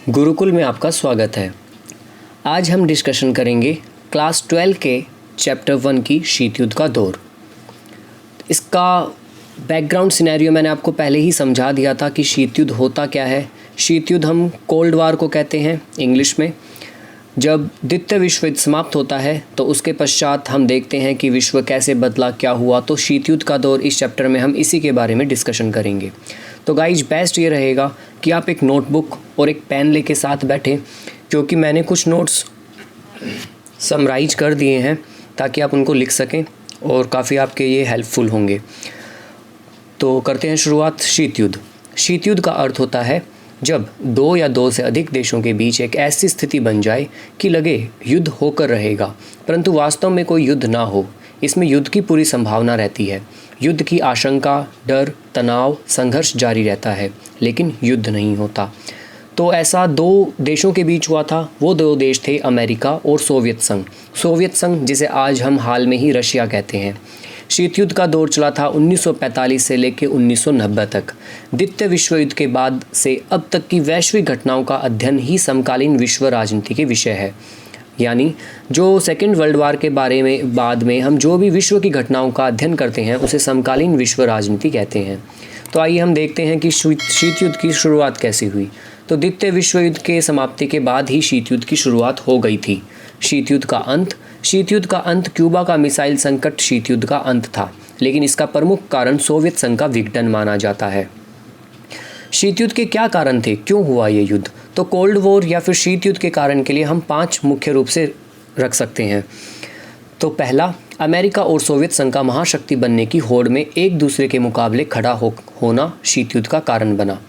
गुरुकुल में आपका स्वागत है। आज हम डिस्कशन करेंगे क्लास 12 के चैप्टर 1 की शीत युद्ध का दौर। इसका बैकग्राउंड सिनेरियो मैंने आपको पहले ही समझा दिया था कि शीत युद्ध होता क्या है। शीत युद्ध हम कोल्ड वार को कहते हैं इंग्लिश में। जब द्वितीय विश्व युद्ध समाप्त होता है तो उसके पश्चात हम देखते हैं कि विश्व कैसे बदला, क्या हुआ। तो शीत युद्ध का दौर इस चैप्टर में हम इसी के बारे में डिस्कशन करेंगे। तो गाइज बेस्ट ये रहेगा कि आप एक नोटबुक और एक पेन लेके साथ बैठें, क्योंकि मैंने कुछ नोट्स समराइज कर दिए हैं ताकि आप उनको लिख सकें और काफ़ी आपके ये हेल्पफुल होंगे। तो करते हैं शुरुआत। शीत युद्ध। शीत युद्ध का अर्थ होता है जब दो या दो से अधिक देशों के बीच एक ऐसी स्थिति बन जाए कि लगे युद्ध होकर रहेगा, परंतु वास्तव में कोई युद्ध ना हो। इसमें युद्ध की पूरी संभावना रहती है। युद्ध की आशंका, डर, तनाव, संघर्ष जारी रहता है, लेकिन युद्ध नहीं होता। तो ऐसा दो देशों के बीच हुआ था। वो दो देश थे अमेरिका और सोवियत संघ। सोवियत संघ जिसे आज हम हाल में ही रशिया कहते हैं। शीत युद्ध का दौर चला था 1945 से लेकर 1990 तक। द्वितीय विश्व युद्ध के बाद से अब तक की वैश्विक घटनाओं का अध्ययन ही समकालीन विश्व राजनीति के विषय है। यानी जो सेकेंड वर्ल्ड वार के बारे में बाद में हम जो भी विश्व की घटनाओं का अध्ययन करते हैं उसे समकालीन विश्व राजनीति कहते हैं। तो आइए हम देखते हैं कि शीत युद्ध की शुरुआत कैसे हुई। तो द्वितीय विश्व युद्ध के समाप्ति के बाद ही शीत युद्ध की शुरुआत हो गई थी। शीत युद्ध का अंत। शीत युद्ध का अंत क्यूबा का मिसाइल संकट शीत युद्ध का अंत था, लेकिन इसका प्रमुख कारण सोवियत संघ का विघटन माना जाता है। शीत युद्ध के क्या कारण थे, क्यों हुआ ये युद्ध? तो कोल्ड वॉर या फिर शीत युद्ध के कारण के लिए हम 5 मुख्य रूप से रख सकते हैं। तो पहला, अमेरिका और सोवियत संघ का महाशक्ति बनने की होड़ में एक दूसरे के मुकाबले खड़ा होना शीत युद्ध का कारण बना।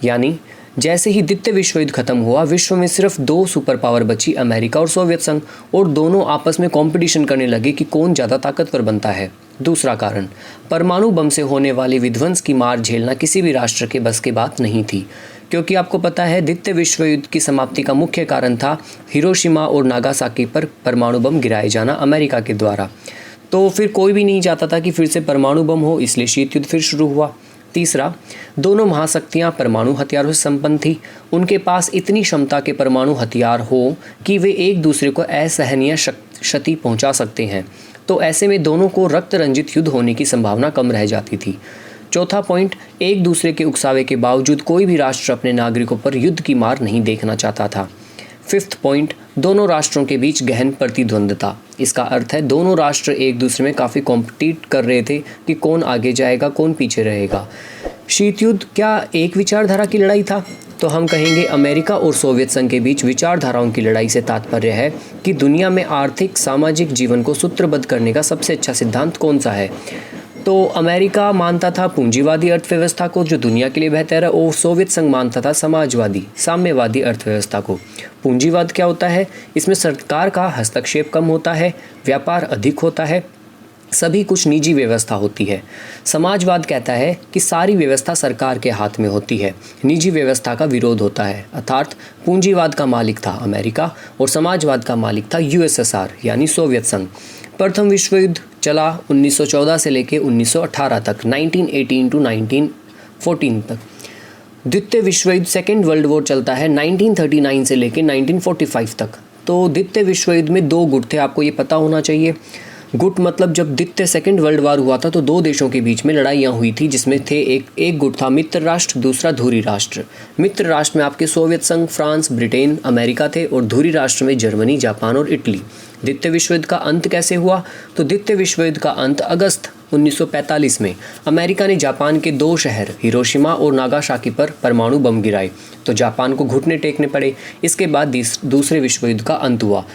यानी जैसे ही द्वितीय विश्व युद्ध खत्म हुआ, विश्व में सिर्फ 2 सुपर पावर बची, अमेरिका और सोवियत संघ, और दोनों आपस में कंपटीशन करने लगे कि कौन ज़्यादा ताकतवर बनता है। दूसरा कारण, परमाणु बम से होने वाली विध्वंस की मार झेलना किसी भी राष्ट्र के बस की बात नहीं थी, क्योंकि आपको पता है द्वितीय विश्व युद्ध की समाप्ति का मुख्य कारण था हिरोशिमा और नागासाकी पर परमाणु बम गिराए जाना अमेरिका के द्वारा। तो फिर कोई भी नहीं चाहता था कि फिर से परमाणु बम हो, इसलिए शीत युद्ध फिर शुरू हुआ। तीसरा, दोनों महाशक्तियां परमाणु हथियारों से संपन्न थी। उनके पास इतनी क्षमता के परमाणु हथियार हो कि वे एक दूसरे को असहनीय क्षति पहुंचा सकते हैं। तो ऐसे में दोनों को रक्त रंजित युद्ध होने की संभावना कम रह जाती थी। चौथा पॉइंट, एक दूसरे के उकसावे के बावजूद कोई भी राष्ट्र अपने नागरिकों पर युद्ध की मार नहीं देखना चाहता था। फिफ्थ पॉइंट, दोनों राष्ट्रों के बीच गहन प्रतिद्वंद्विता। इसका अर्थ है दोनों राष्ट्र एक दूसरे में काफ़ी कॉम्पिटिट कर रहे थे कि कौन आगे जाएगा, कौन पीछे रहेगा। शीत युद्ध क्या एक विचारधारा की लड़ाई था? तो हम कहेंगे अमेरिका और सोवियत संघ के बीच विचारधाराओं की लड़ाई से तात्पर्य है कि दुनिया में आर्थिक सामाजिक जीवन को सूत्रबद्ध करने का सबसे अच्छा सिद्धांत कौन सा है। तो अमेरिका मानता था पूंजीवादी अर्थव्यवस्था को, जो दुनिया के लिए बेहतर है, और सोवियत संघ मानता था समाजवादी साम्यवादी अर्थव्यवस्था को। पूंजीवाद क्या होता है? इसमें सरकार का हस्तक्षेप कम होता है, व्यापार अधिक होता है, सभी कुछ निजी व्यवस्था होती है। समाजवाद कहता है कि सारी व्यवस्था सरकार के हाथ में होती है, निजी व्यवस्था का विरोध होता है। अर्थात पूंजीवाद का मालिक था अमेरिका और समाजवाद का मालिक था यूएसएसआर यानी सोवियत संघ। प्रथम विश्व युद्ध चला 1914 से लेकर 1918 तक, 1918 टू 1914 तक। द्वितीय विश्व युद्ध सेकेंड वर्ल्ड वॉर चलता है 1939 से लेकर 1945 तक। तो द्वितीय विश्व युद्ध में 2 गुट थे, आपको ये पता होना चाहिए। गुट मतलब जब द्वितीय सेकेंड वर्ल्ड वार हुआ था तो 2 देशों के बीच में लड़ाइयाँ हुई थी, जिसमें थे एक गुट था मित्र राष्ट्र, दूसरा धुरी राष्ट्र। मित्र राष्ट्र में आपके सोवियत संघ, फ्रांस, ब्रिटेन, अमेरिका थे, और धुरी राष्ट्र में जर्मनी, जापान और इटली। द्वितीय विश्व युद्ध का अंत कैसे हुआ? तो द्वितीय विश्व युद्ध का अंत अगस्त 1945 में अमेरिका ने जापान के 2 शहर हिरोशिमा और नागासाकी पर परमाणु बम गिराए, तो जापान को घुटने टेकने पड़े। इसके बाद दूसरे विश्व युद्ध का अंत हुआ।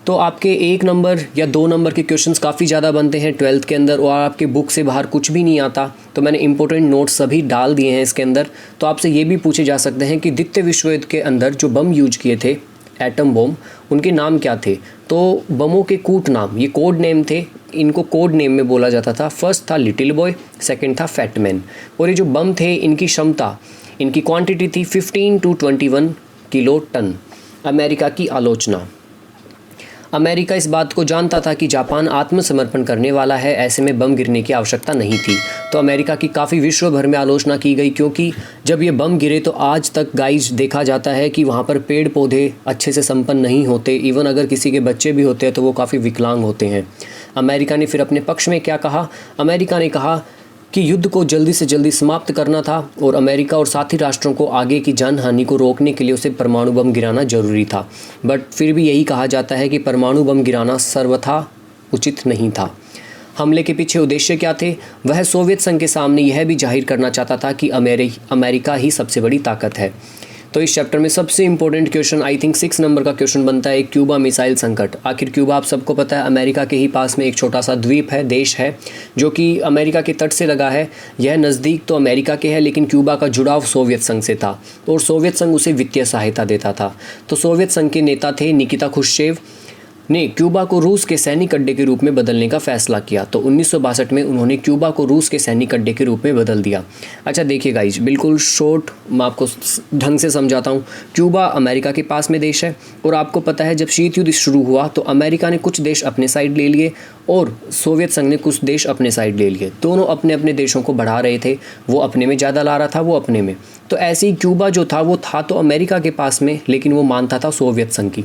तो आपके 1 नंबर या 2 नंबर के क्वेश्चंस काफ़ी ज़्यादा बनते हैं 12th के अंदर, और आपके बुक से बाहर कुछ भी नहीं आता। तो मैंने इंपॉर्टेंट नोट्स सभी डाल दिए हैं इसके अंदर। तो आपसे ये भी पूछे जा सकते हैं कि द्वितीय विश्व युद्ध के अंदर जो बम यूज किए थे, एटम बम, उनके नाम क्या थे? तो बमों के कूट नाम, ये कोड नेम थे, इनको कोड नेम में बोला जाता था। फर्स्ट था लिटिल बॉय, सेकंड था फैट मैन। और ये जो बम थे, इनकी क्षमता, इनकी क्वांटिटी थी 15 to 21 किलो टन। अमेरिका की आलोचना। अमेरिका इस बात को जानता था कि जापान आत्मसमर्पण करने वाला है, ऐसे में बम गिरने की आवश्यकता नहीं थी। तो अमेरिका की काफ़ी विश्व भर में आलोचना की गई, क्योंकि जब ये बम गिरे तो आज तक गाइज देखा जाता है कि वहाँ पर पेड़ पौधे अच्छे से संपन्न नहीं होते, इवन अगर किसी के बच्चे भी होते हैं तो वो काफ़ी विकलांग होते हैं। अमेरिका ने फिर अपने पक्ष में क्या कहा? अमेरिका ने कहा कि युद्ध को जल्दी से जल्दी समाप्त करना था और अमेरिका और साथी राष्ट्रों को आगे की जानहानि को रोकने के लिए उसे परमाणु बम गिराना जरूरी था। बट फिर भी यही कहा जाता है कि परमाणु बम गिराना सर्वथा उचित नहीं था। हमले के पीछे उद्देश्य क्या थे? वह सोवियत संघ के सामने यह भी जाहिर करना चाहता था कि अमेरिका ही सबसे बड़ी ताकत है। तो इस चैप्टर में सबसे important question, I think 6 number का क्वेश्चन बनता है, क्यूबा मिसाइल संकट। आखिर क्यूबा आप सबको पता है अमेरिका के ही पास में एक छोटा सा द्वीप है, देश है, जो कि अमेरिका के तट से लगा है। यह नज़दीक तो अमेरिका के है, लेकिन क्यूबा का जुड़ाव सोवियत संघ से था और सोवियत संघ उसे वित्तीय सहायता देता था। तो सोवियत संघ के नेता थे निकिता खुश्चेव ने क्यूबा को रूस के सैनिक अड्डे के रूप में बदलने का फैसला किया। तो 1962 में उन्होंने क्यूबा को रूस के सैनिक अड्डे के रूप में बदल दिया। अच्छा देखिए गाइज, बिल्कुल शॉर्ट मैं आपको ढंग से समझाता हूँ। क्यूबा अमेरिका के पास में देश है और आपको पता है जब शीत युद्ध शुरू हुआ तो अमेरिका ने कुछ देश अपने साइड ले लिए और सोवियत संघ ने कुछ देश अपने साइड ले लिए। दोनों अपने अपने देशों को बढ़ा रहे थे, वो अपने में ज़्यादा ला रहा था, वो अपने में। तो ऐसे ही क्यूबा जो था वो था तो अमेरिका के पास में, लेकिन वो मानता था सोवियत संघ की।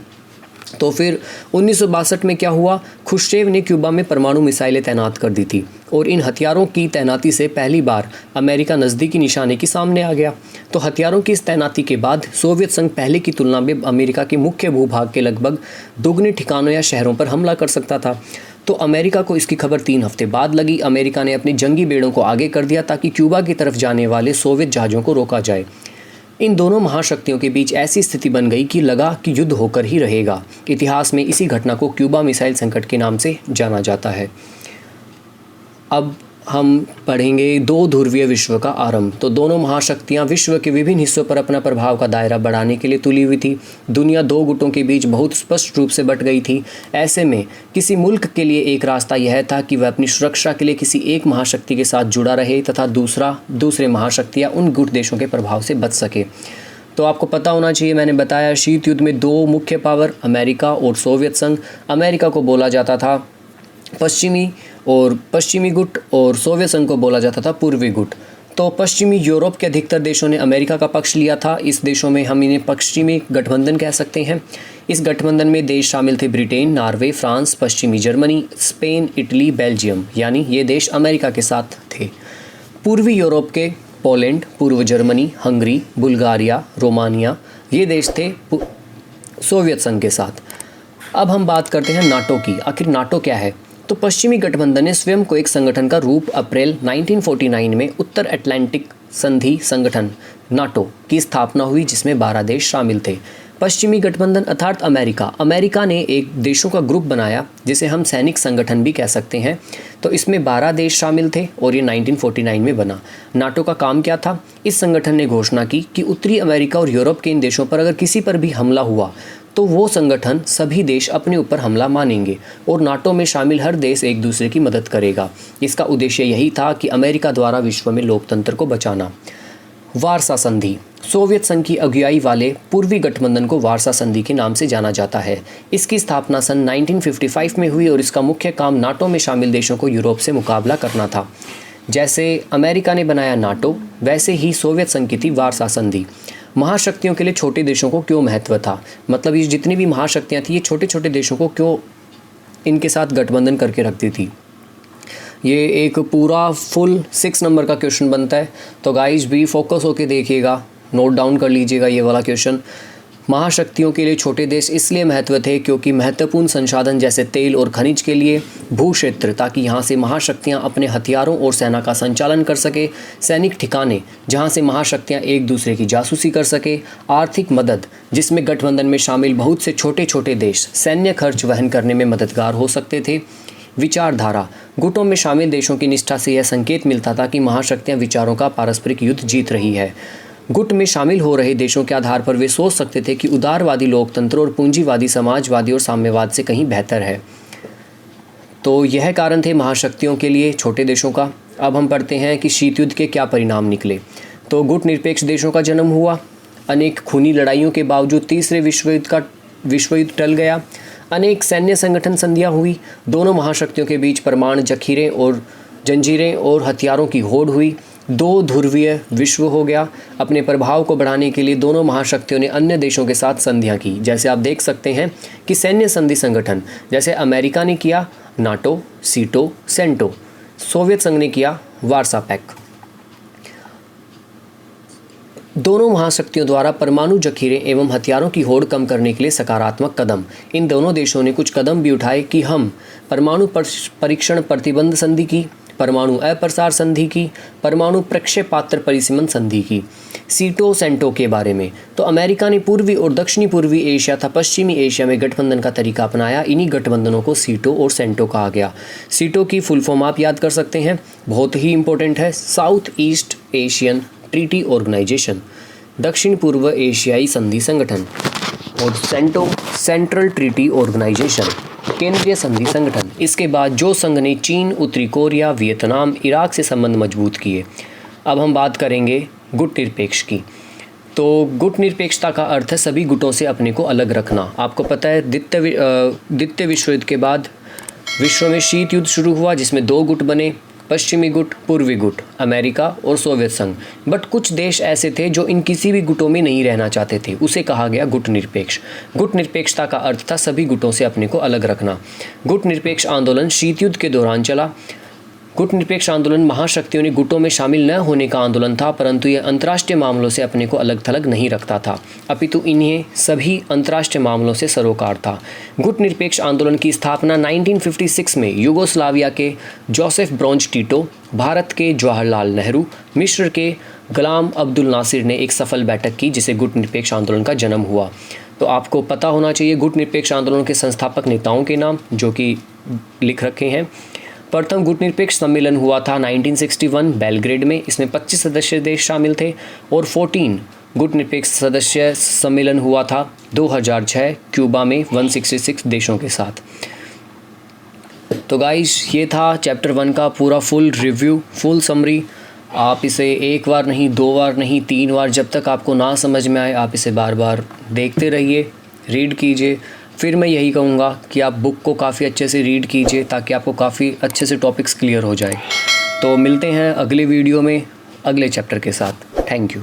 तो फिर 1962 में क्या हुआ? खुश्चेव ने क्यूबा में परमाणु मिसाइलें तैनात कर दी थी और इन हथियारों की तैनाती से पहली बार अमेरिका नज़दीकी निशाने के सामने आ गया। तो हथियारों की इस तैनाती के बाद सोवियत संघ पहले की तुलना में अमेरिका के मुख्य भूभाग के लगभग दोगुने ठिकानों या शहरों पर हमला कर सकता था। तो अमेरिका को इसकी खबर 3 हफ्ते बाद लगी। अमेरिका ने अपनी जंगी बेड़ों को आगे कर दिया ताकि क्यूबा की तरफ जाने वाले सोवियत जहाज़ों को रोका जाए। इन दोनों महाशक्तियों के बीच ऐसी स्थिति बन गई कि लगा कि युद्ध होकर ही रहेगा। इतिहास में इसी घटना को क्यूबा मिसाइल संकट के नाम से जाना जाता है। अब हम पढ़ेंगे 2 ध्रुवीय विश्व का आरंभ। तो दोनों महाशक्तियां विश्व के विभिन्न हिस्सों पर अपना प्रभाव का दायरा बढ़ाने के लिए तुली हुई थी। दुनिया 2 गुटों के बीच बहुत स्पष्ट रूप से बट गई थी। ऐसे में किसी मुल्क के लिए एक रास्ता यह था कि वह अपनी सुरक्षा के लिए किसी एक महाशक्ति के साथ जुड़ा रहे तथा दूसरे महाशक्तियाँ उन गुट देशों के प्रभाव से बच सके। तो आपको पता होना चाहिए, मैंने बताया शीत युद्ध में 2 मुख्य पावर अमेरिका और सोवियत संघ। अमेरिका को बोला जाता था पश्चिमी गुट और सोवियत संघ को बोला जाता था पूर्वी गुट। तो पश्चिमी यूरोप के अधिकतर देशों ने अमेरिका का पक्ष लिया था। इस देशों में हम इन्हें पश्चिमी गठबंधन कह सकते हैं। इस गठबंधन में देश शामिल थे ब्रिटेन, नॉर्वे, फ्रांस, पश्चिमी जर्मनी, स्पेन, इटली, बेल्जियम, यानी ये देश अमेरिका के साथ थे। पूर्वी यूरोप के पोलैंड, पूर्व जर्मनी, हंगरी, बुल्गारिया, रोमानिया, ये देश थे सोवियत संघ के साथ। अब हम बात करते हैं नाटो की। आखिर नाटो क्या है? तो पश्चिमी गठबंधन ने स्वयं को एक संगठन का रूप अप्रैल 1949 में उत्तर अटलांटिक संधि संगठन नाटो की स्थापना हुई, जिसमें 12 देश शामिल थे। पश्चिमी गठबंधन अर्थात अमेरिका ने एक देशों का ग्रुप बनाया जिसे हम सैनिक संगठन भी कह सकते हैं। तो इसमें 12 देश शामिल थे और ये 1949 में बना। नाटो का काम क्या था? इस संगठन ने घोषणा की कि उत्तरी अमेरिका और यूरोप के इन देशों पर अगर किसी पर भी हमला हुआ तो वो संगठन सभी देश अपने ऊपर हमला मानेंगे और नाटो में शामिल हर देश एक दूसरे की मदद करेगा। इसका उद्देश्य यही था कि अमेरिका द्वारा विश्व में लोकतंत्र को बचाना। वारसा संधि, सोवियत संघ की अगुवाई वाले पूर्वी गठबंधन को वारसा संधि के नाम से जाना जाता है। इसकी स्थापना सन 1955 में हुई और इसका मुख्य काम नाटो में शामिल देशों को यूरोप से मुकाबला करना था। जैसे अमेरिका ने बनाया नाटो, वैसे ही सोवियत संघ की थी वारसा संधि। महाशक्तियों के लिए छोटे देशों को क्यों महत्व था? मतलब ये जितनी भी महाशक्तियाँ थी, ये छोटे छोटे देशों को क्यों इनके साथ गठबंधन करके रखती थी? ये एक पूरा फुल 6 नंबर का क्वेश्चन बनता है। तो गाइस भी फोकस होके देखिएगा, नोट डाउन कर लीजिएगा ये वाला क्वेश्चन। महाशक्तियों के लिए छोटे देश इसलिए महत्व थे क्योंकि महत्वपूर्ण संसाधन जैसे तेल और खनिज के लिए भू क्षेत्र, ताकि यहाँ से महाशक्तियाँ अपने हथियारों और सेना का संचालन कर सके, सैनिक ठिकाने जहाँ से महाशक्तियाँ एक दूसरे की जासूसी कर सके, आर्थिक मदद जिसमें गठबंधन में शामिल बहुत से छोटे छोटे देश सैन्य खर्च वहन करने में मददगार हो सकते थे। विचारधारा, गुटों में शामिल देशों की निष्ठा से यह संकेत मिलता था कि महाशक्तियाँ विचारों का पारस्परिक युद्ध जीत रही है। गुट में शामिल हो रहे देशों के आधार पर वे सोच सकते थे कि उदारवादी लोकतंत्र और पूंजीवादी समाजवादी और साम्यवाद से कहीं बेहतर है। तो यह कारण थे महाशक्तियों के लिए छोटे देशों का। अब हम पढ़ते हैं कि शीत युद्ध के क्या परिणाम निकले। तो गुट निरपेक्ष देशों का जन्म हुआ। अनेक खूनी लड़ाइयों के बावजूद तीसरे विश्व युद्ध टल गया। अनेक सैन्य संगठन संधियाँ हुई। दोनों महाशक्तियों के बीच परमाणु जखीरें और जंजीरें और हथियारों की होड़ हुई। दो ध्रुवीय विश्व हो गया। अपने प्रभाव को बढ़ाने के लिए दोनों महाशक्तियों ने अन्य देशों के साथ संधियाँ की। जैसे आप देख सकते हैं कि सैन्य संधि संगठन, जैसे अमेरिका ने किया नाटो, सीटो, सेंटो। सोवियत संघ ने किया वार्सा पैक्ट। दोनों महाशक्तियों द्वारा परमाणु जखीरे एवं हथियारों की होड़ कम करने के लिए सकारात्मक कदम। इन दोनों देशों ने कुछ कदम भी उठाए कि हम परमाणु परीक्षण प्रतिबंध संधि की, परमाणु अप्रसार संधि की, परमाणु प्रक्षेपास्त्र परिसीमन संधि की। सीटो सेंटो के बारे में तो अमेरिका ने पूर्वी और दक्षिणी पूर्वी एशिया तथा पश्चिमी एशिया में गठबंधन का तरीका अपनाया। इन्हीं गठबंधनों को सीटो और सेंटो कहा गया। सीटो की फुल फॉर्म आप याद कर सकते हैं, बहुत ही इंपॉर्टेंट है, south east Asian treaty organisation, दक्षिण पूर्व एशियाई संधि संगठन। और सेंटो सेंट्रल ट्रीटी ऑर्गेनाइजेशन, केंद्रीय संधि संगठन। इसके बाद जो संघ ने चीन, उत्तरी कोरिया, वियतनाम, इराक से संबंध मजबूत किए। अब हम बात करेंगे गुट निरपेक्ष की। तो गुट निरपेक्षता का अर्थ है सभी गुटों से अपने को अलग रखना। आपको पता है द्वितीय विश्व युद्ध के बाद विश्व में शीत युद्ध शुरू हुआ, जिसमें दो गुट बने, पश्चिमी गुट, पूर्वी गुट, अमेरिका और सोवियत संघ। बट कुछ देश ऐसे थे जो इन किसी भी गुटों में नहीं रहना चाहते थे, उसे कहा गया गुट निरपेक्ष। गुट निरपेक्षता का अर्थ था सभी गुटों से अपने को अलग रखना। गुट निरपेक्ष आंदोलन शीत युद्ध के दौरान चला। गुट निरपेक्ष आंदोलन महाशक्तियों ने गुटों में शामिल न होने का आंदोलन था, परंतु यह अंतर्राष्ट्रीय मामलों से अपने को अलग थलग नहीं रखता था, अपितु इन्हें सभी अंतर्राष्ट्रीय मामलों से सरोकार था। गुट निरपेक्ष आंदोलन की स्थापना 1956 में यूगोस्लाविया के जोसेफ ब्रोंज टिटो, भारत के जवाहरलाल नेहरू, मिस्र के गुलाम अब्दुल नासिर ने एक सफल बैठक की, जिसे गुट निरपेक्ष आंदोलन का जन्म हुआ। तो आपको पता होना चाहिए गुट निरपेक्ष आंदोलन के संस्थापक नेताओं के नाम, जो कि लिख रखे हैं। प्रथम गुट निरपेक्ष सम्मेलन हुआ था 1961 बेलग्रेड में। इसमें 25 सदस्य देश शामिल थे। और 14 गुट निरपेक्ष सदस्य सम्मेलन हुआ था 2006 क्यूबा में 166 देशों के साथ। तो गाइस, ये था चैप्टर 1 का पूरा फुल रिव्यू, फुल समरी। आप इसे एक बार नहीं, 2 बार नहीं, 3 बार, जब तक आपको ना समझ में आए आप इसे बार बार देखते रहिए, रीड कीजिए। फिर मैं यही कहूँगा कि आप बुक को काफ़ी अच्छे से रीड कीजिए, ताकि आपको काफ़ी अच्छे से टॉपिक्स क्लियर हो जाए। तो मिलते हैं अगले वीडियो में अगले चैप्टर के साथ। Thank you.